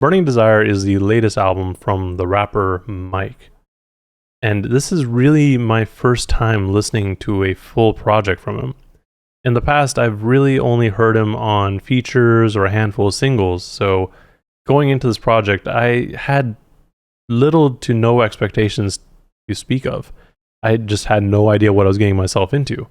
Burning Desire is the latest album from the rapper Mike. And this is really my first time listening to a full project from him. In the past, I've really only heard him on features or a handful of singles, so going into this project, I had little to no expectations to speak of. I just had no idea what I was getting myself into.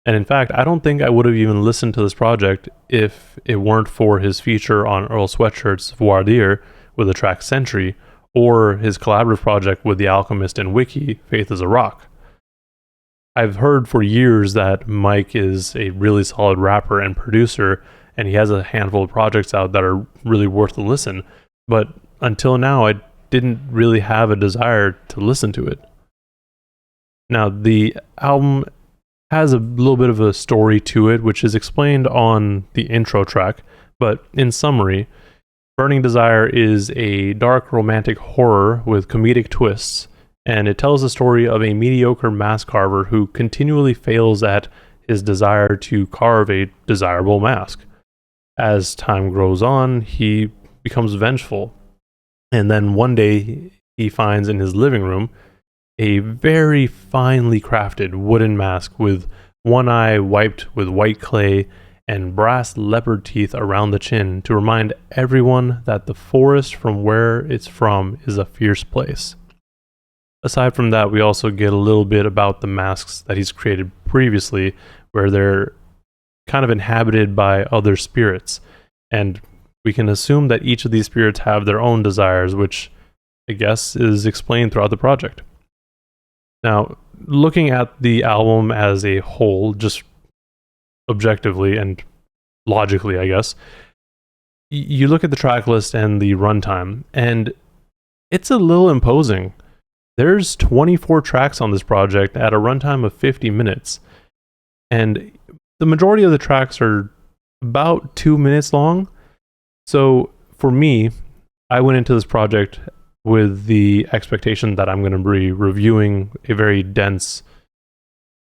And in fact, I don't think I would have even listened to this project if it weren't for his feature on Earl Sweatshirt's Voir Dire with the track Century, or his collaborative project with the Alchemist and Wiki, Faith is a Rock. I've heard for years that Mike is a really solid rapper and producer, and he has a handful of projects out that are really worth a listen, but until now, I didn't really have a desire to listen to it. Now, the album has a little bit of a story to it, which is explained on the intro track, but in summary, Burning Desire is a dark romantic horror with comedic twists, and it tells the story of a mediocre mask carver who continually fails at his desire to carve a desirable mask. As time grows on, he becomes vengeful, and then one day he finds in his living room a very finely crafted wooden mask with one eye wiped with white clay and brass leopard teeth around the chin to remind everyone that the forest from where it's from is a fierce place. Aside from that, we also get a little bit about the masks that he's created previously, where they're kind of inhabited by other spirits, and we can assume that each of these spirits have their own desires, which I guess is explained throughout the project. Now, looking at the album as a whole, just objectively and logically, I guess, you look at the track list and the runtime, and it's a little imposing. There's 24 tracks on this project at a runtime of 50 minutes, and the majority of the tracks are about 2 minutes long. So for me, I went into this project with the expectation that I'm going to be reviewing a very dense,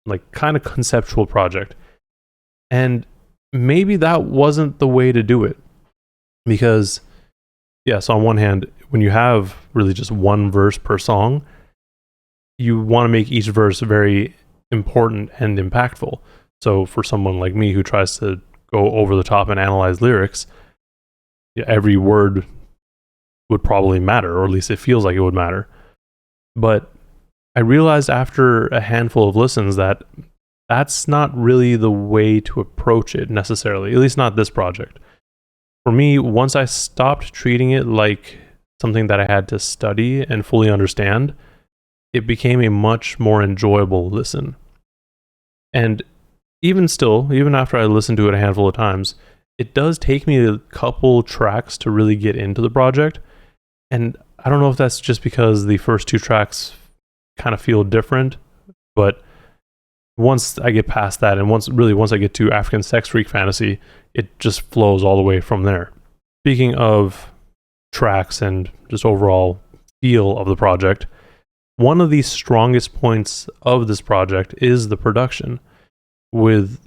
like kind of conceptual project. And maybe that wasn't the way to do it. Because, yes, on one hand, when you have really just one verse per song, you want to make each verse very important and impactful. So for someone like me who tries to go over the top and analyze lyrics, every word would probably matter, or at least it feels like it would matter. But I realized after a handful of listens that that's not really the way to approach it necessarily, at least not this project. For me, once I stopped treating it like something that I had to study and fully understand, it became a much more enjoyable listen. And even still, even after I listened to it a handful of times, it does take me a couple tracks to really get into the project. And I don't know if that's just because the first two tracks kind of feel different, but once I get past that, and once I get to African Sex Freak Fantasy, it just flows all the way from there. Speaking of tracks and just overall feel of the project, one of the strongest points of this project is the production, with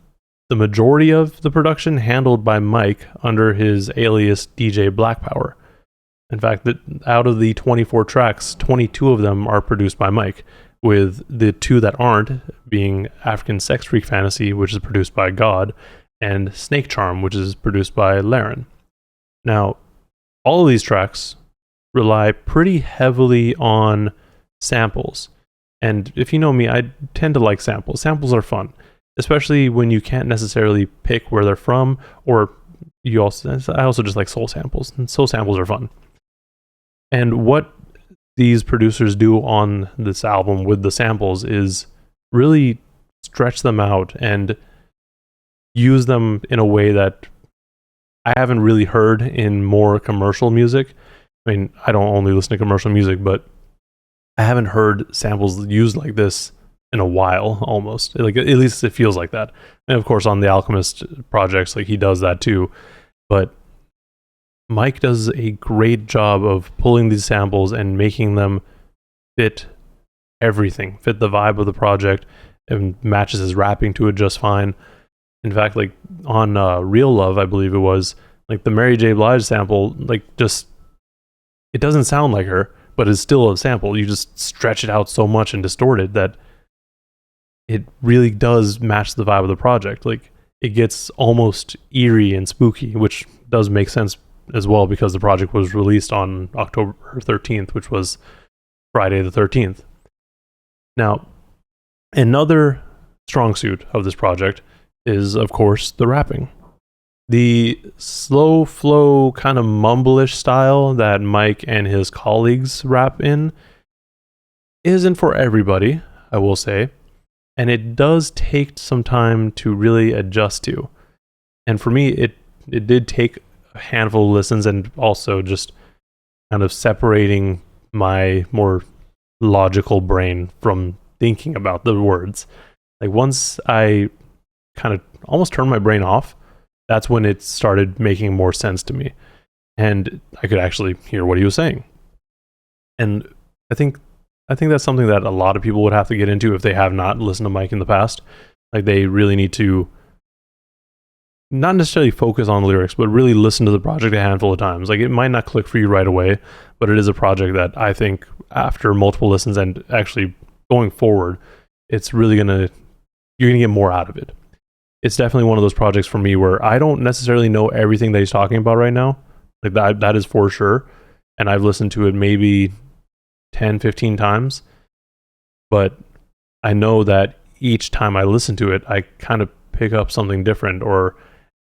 the majority of the production handled by Mike under his alias DJ Black Power. In fact, out of the 24 tracks, 22 of them are produced by Mike, with the two that aren't being African Sex Freak Fantasy, which is produced by God, and Snake Charm, which is produced by Laren. Now, all of these tracks rely pretty heavily on samples. And if you know me, I tend to like samples. Samples are fun, especially when you can't necessarily pick where they're from, or I also just like soul samples, and soul samples are fun. And what these producers do on this album with the samples is really stretch them out and use them in a way that I haven't really heard in more commercial music. I mean, I don't only listen to commercial music, but I haven't heard samples used like this in a while, almost. Like, at least it feels like that. And of course, on the Alchemist projects, like, he does that too. But Mike does a great job of pulling these samples and making them fit everything, fit the vibe of the project, and matches his rapping to it just fine. In fact, like on Real Love, I believe it was, like the Mary J. Blige sample, like just it doesn't sound like her, but it's still a sample. You just stretch it out so much and distort it that it really does match the vibe of the project. Like, it gets almost eerie and spooky, which does make sense as well because the project was released on October 13th, which was Friday the 13th. Now, another strong suit of this project is, of course, the rapping. The slow flow, kind of mumblish style that Mike and his colleagues rap in isn't for everybody, I will say. And it does take some time to really adjust to. And for me, it did take a handful of listens and also just kind of separating my more logical brain from thinking about the words. Like, once I kind of almost turned my brain off, that's when it started making more sense to me. And I could actually hear what he was saying. And I think that's something that a lot of people would have to get into if they have not listened to Mike in the past. Like, they really need to not necessarily focus on lyrics, but really listen to the project a handful of times. Like, it might not click for you right away, but it is a project that I think after multiple listens and actually going forward, it's really you're gonna get more out of it. It's definitely one of those projects for me where I don't necessarily know everything that he's talking about right now. Like, that is for sure. And I've listened to it maybe 10, 15 times. But I know that each time I listen to it, I kind of pick up something different, or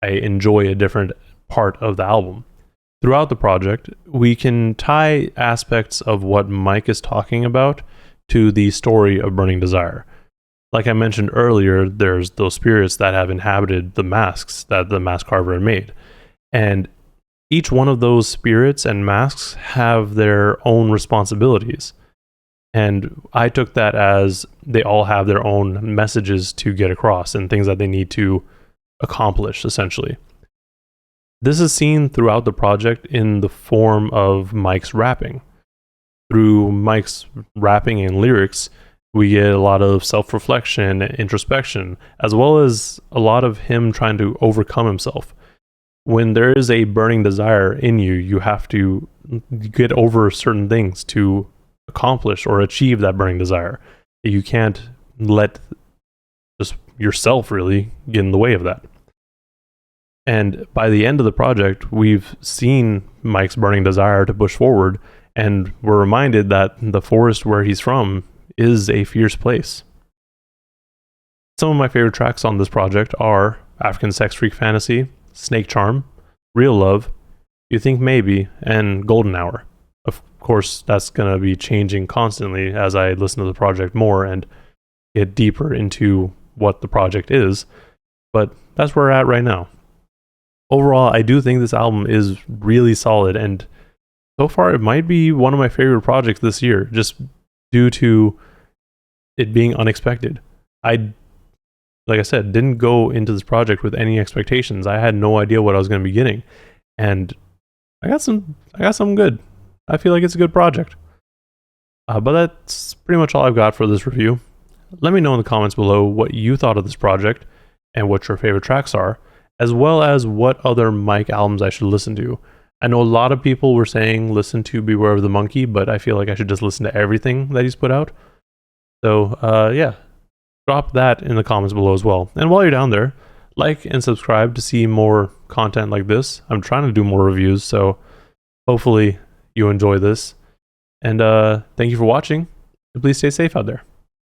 I enjoy a different part of the album. Throughout the project, we can tie aspects of what Mike is talking about to the story of Burning Desire. Like I mentioned earlier, there's those spirits that have inhabited the masks that the mask carver had made. And each one of those spirits and masks have their own responsibilities. And I took that as they all have their own messages to get across and things that they need to accomplish, essentially. This is seen throughout the project in the form of Mike's rapping. Through Mike's rapping and lyrics, we get a lot of self-reflection and introspection, as well as a lot of him trying to overcome himself. When there is a burning desire in you, you have to get over certain things to accomplish or achieve that burning desire. You can't let just yourself really get in the way of that. And by the end of the project, we've seen Mike's burning desire to push forward, and we're reminded that the forest where he's from is a fierce place. Some of my favorite tracks on this project are African Sex Freak Fantasy, Snake Charm, Real Love, You Think Maybe, and Golden Hour. Of course, that's going to be changing constantly as I listen to the project more and get deeper into what the project is, but that's where we're at right now. Overall, I do think this album is really solid, and so far it might be one of my favorite projects this year, just due to it being unexpected. Like I said, didn't go into this project with any expectations. I had no idea what I was going to be getting, and I got something good. I feel like it's a good project. But that's pretty much all I've got for this review. Let me know in the comments below what you thought of this project and what your favorite tracks are, as well as what other Mike albums I should listen to. I know a lot of people were saying listen to Beware of the Monkey, but I feel like I should just listen to everything that he's put out. So, yeah, drop that in the comments below as well. And while you're down there, like and subscribe to see more content like this. I'm trying to do more reviews, so hopefully you enjoy this. And thank you for watching. And please stay safe out there.